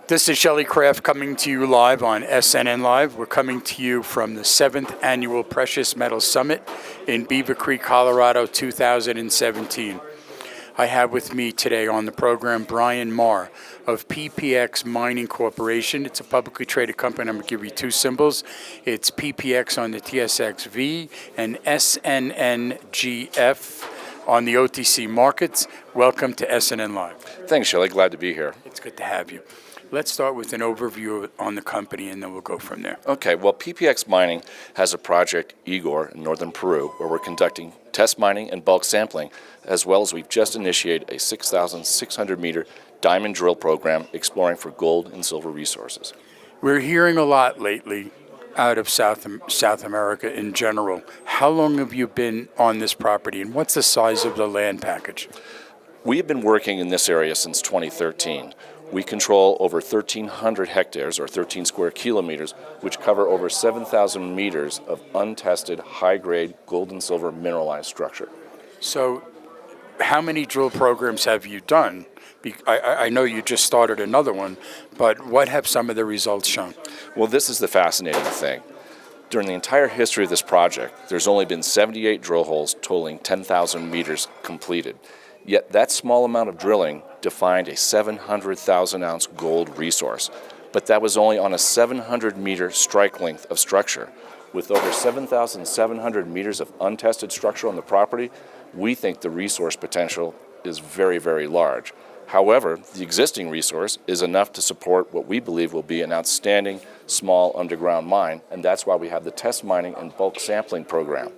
This is Shelley Craft coming to you live on SNNLive. We're coming to you from the 7th Annual Precious Metals Summit in Beaver Creek, Colorado, 2017. I have with me today on the program Brian Maher of PPX Mining Corporation. It's a publicly traded company. I'm going to give you two symbols. It's PPX on the TSX-V and SNNGF on the OTC markets. Welcome to SNNLive. Thanks, Shelley. Glad to be here. It's good to have you. Let's start with an overview on the company, and then we'll go from there. Okay, well, PPX Mining has a project, Igor, in Northern Peru, where we're conducting test mining and bulk sampling, as well as we've just initiated a 6,600-meter diamond drill program exploring for gold and silver resources. We're hearing a lot lately out of South America in general. How long have you been on this property, and what's the size of the land package? We have been working in this area since 2013. We control over 1,300 hectares, or 13 square kilometers, which cover over 7,000 meters of untested, high-grade gold and silver mineralized structure. So how many drill programs have you done? I know you just started another one, but what have some of the results shown? Well, this is the fascinating thing. During the entire history of this project, there's only been 78 drill holes totaling 10,000 meters completed. Yet that small amount of drilling defined a 700,000-ounce gold resource. But that was only on a 700-meter strike length of structure. With over 7,700 meters of untested structure on the property, we think the resource potential is very, very large. However, the existing resource is enough to support what we believe will be an outstanding small underground mine, and that's why we have the test mining and bulk sampling program.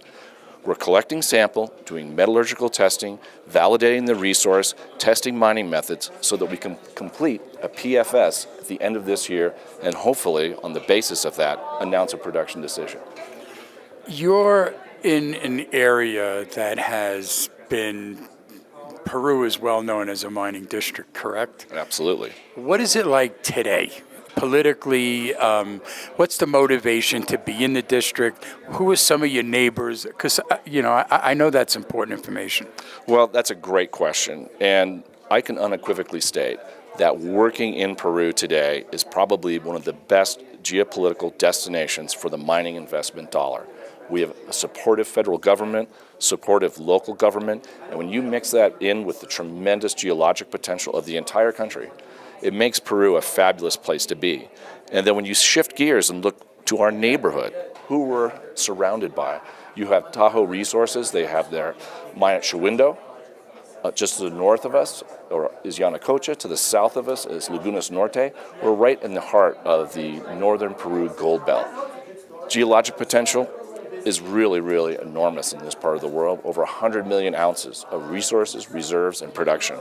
We're collecting sample, doing metallurgical testing, validating the resource, testing mining methods so that we can complete a PFS at the end of this year and hopefully, on the basis of that, announce a production decision. You're in an area that has been, Peru is well known as a mining district, correct? Absolutely. What is it like today? Politically, what's the motivation to be in the district? Who are some of your neighbors? Because, I know that's important information. Well, that's a great question. And I can unequivocally state that working in Peru today is probably one of the best geopolitical destinations for the mining investment dollar. We have a supportive federal government, supportive local government, and when you mix that in with the tremendous geologic potential of the entire country, it makes Peru a fabulous place to be. And then when you shift gears and look to our neighborhood, who we're surrounded by, you have Tahoe Resources. They have their mine at Shahuindo. Just to the north of us is Yanacocha. To the south of us is Lagunas Norte. We're right in the heart of the Northern Peru gold belt. Geologic potential is really, really enormous in this part of the world. Over 100 million ounces of resources, reserves, and production.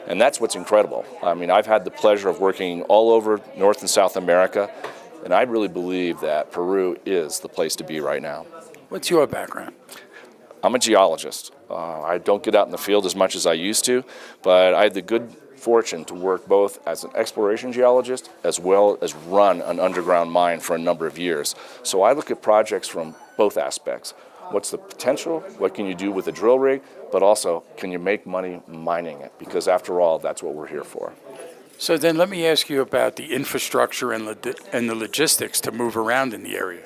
And that's what's incredible. I mean, I've had the pleasure of working all over North and South America, and I really believe that Peru is the place to be right now. What's your background? I'm a geologist. I don't get out in the field as much as I used to, but I had the good fortune to work both as an exploration geologist as well as run an underground mine for a number of years. So I look at projects from both aspects. What's the potential? What can you do with a drill rig? But also, can you make money mining it? Because after all, that's what we're here for. So then let me ask you about the infrastructure and the logistics to move around in the area.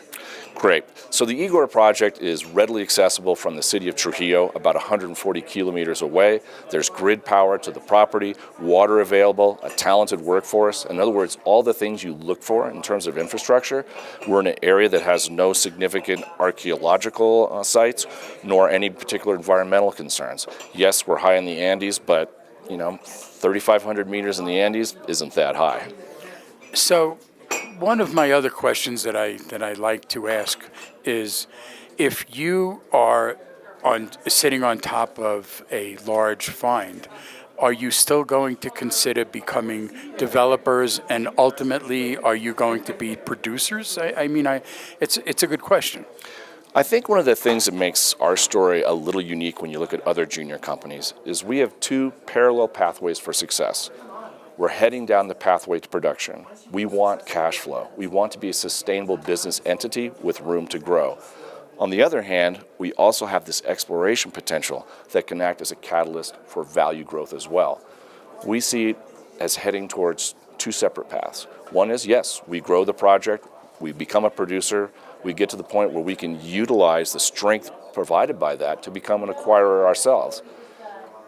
Great. So the Igor Project is readily accessible from the city of Trujillo, about 140 kilometers away. There's grid power to the property, water available, a talented workforce. In other words, all the things you look for in terms of infrastructure. We're in an area that has no significant archaeological sites, nor any particular environmental concerns. Yes, we're high in the Andes, but 3,500 meters in the Andes isn't that high. So one of my other questions that I like to ask is, if you are sitting on top of a large find, are you still going to consider becoming developers, and ultimately, are you going to be producers? It's a good question. I think one of the things that makes our story a little unique when you look at other junior companies is we have two parallel pathways for success. We're heading down the pathway to production. We want cash flow. We want to be a sustainable business entity with room to grow. On the other hand, we also have this exploration potential that can act as a catalyst for value growth as well. We see as heading towards two separate paths. One is, yes, we grow the project, we become a producer, we get to the point where we can utilize the strength provided by that to become an acquirer ourselves.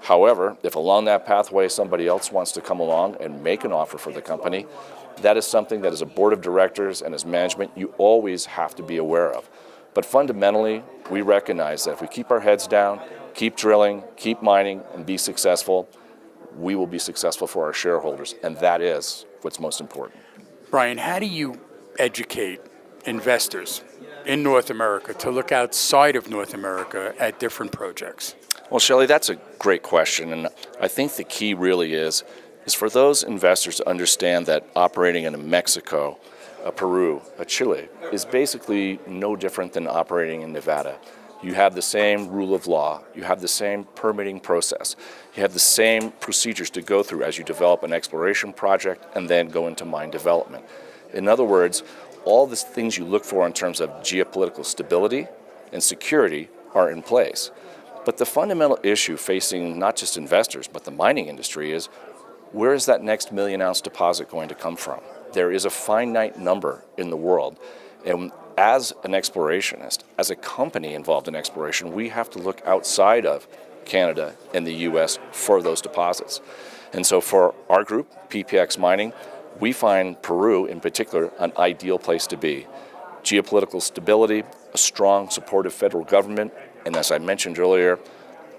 However, if along that pathway somebody else wants to come along and make an offer for the company, that is something that as a board of directors and as management you always have to be aware of. But fundamentally, we recognize that if we keep our heads down, keep drilling, keep mining, and be successful, we will be successful for our shareholders, and that is what's most important. Brian, how do you educate investors in North America to look outside of North America at different projects? Well, Shelley, that's a great question, and I think the key really is for those investors to understand that operating in a Mexico, a Peru, a Chile is basically no different than operating in Nevada. You have the same rule of law, you have the same permitting process, you have the same procedures to go through as you develop an exploration project and then go into mine development. In other words, all the things you look for in terms of geopolitical stability and security are in place. But the fundamental issue facing not just investors but the mining industry is, where is that next million-ounce deposit going to come from? There is a finite number in the world, and as an explorationist, as a company involved in exploration, we have to look outside of Canada and the U.S. for those deposits. And so for our group, PPX Mining, we find Peru in particular an ideal place to be. Geopolitical stability, a strong, supportive federal government, and as I mentioned earlier,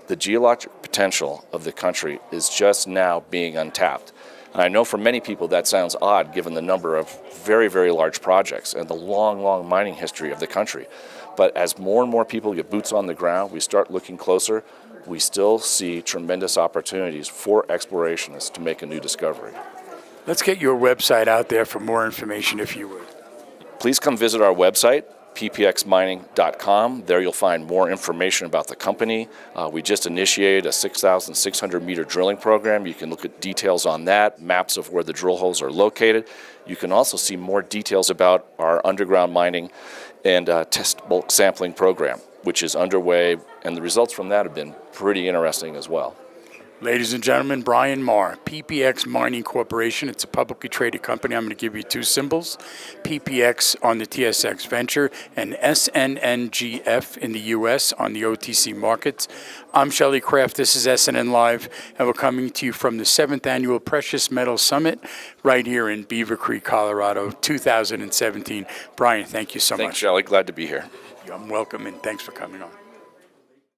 the geologic potential of the country is just now being untapped. And I know for many people that sounds odd given the number of very, very large projects and the long, long mining history of the country. But as more and more people get boots on the ground, we start looking closer, we still see tremendous opportunities for explorationists to make a new discovery. Let's get your website out there for more information, if you would. Please come visit our website, ppxmining.com. There you'll find more information about the company. We just initiated a 6,600 meter drilling program. You can look at details on that, maps of where the drill holes are located. You can also see more details about our underground mining and test bulk sampling program, which is underway, and the results from that have been pretty interesting as well. Ladies and gentlemen, Brian Maher, PPX Mining Corporation. It's a publicly traded company. I'm going to give you two symbols, PPX on the TSX Venture and SNNGF in the U.S. on the OTC markets. I'm Shelley Craft. This is SNNLive, and we're coming to you from the 7th Annual Precious Metals Summit right here in Beaver Creek, Colorado, 2017. Brian, thank you so much. Thanks, Shelley. Glad to be here. You're welcome, and thanks for coming on.